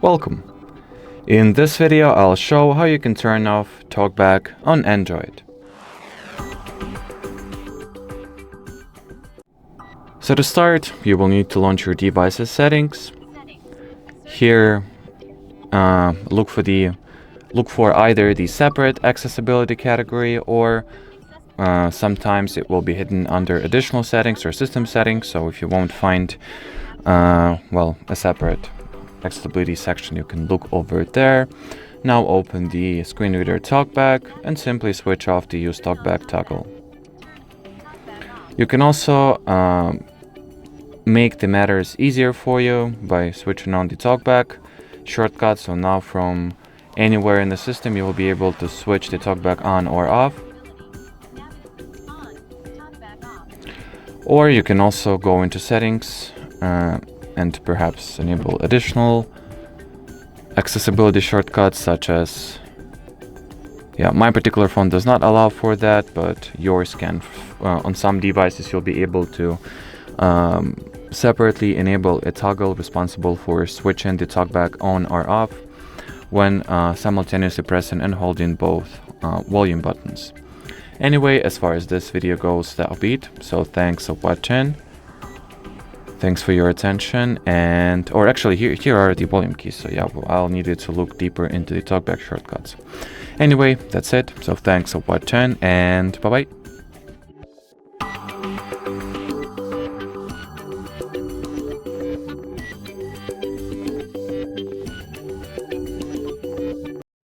Welcome! In this video I'll show how you can turn off Talkback on Android. So to start, you will need to launch your device's settings. Here, look for either the separate accessibility category or sometimes it will be hidden under additional settings or system settings. So if you won't find a separate accessibility section, you can look over there. Now open the screen reader Talkback and simply switch off the Use Talkback toggle. You can also make the matters easier for you by switching on the Talkback shortcut. So now from anywhere in the system you will be able to switch the Talkback on or off. Or you can also go into settings and perhaps enable additional accessibility shortcuts such as, my particular phone does not allow for that, but yours can. On some devices you'll be able to separately enable a toggle responsible for switching the Talkback on or off when simultaneously pressing and holding both volume buttons. Anyway, as far as this video goes, that'll be it. So thanks for watching. Thanks for your attention, or actually here are the volume keys, so I'll need you to look deeper into the Talkback shortcuts. Anyway, that's it, so thanks for watching and bye bye.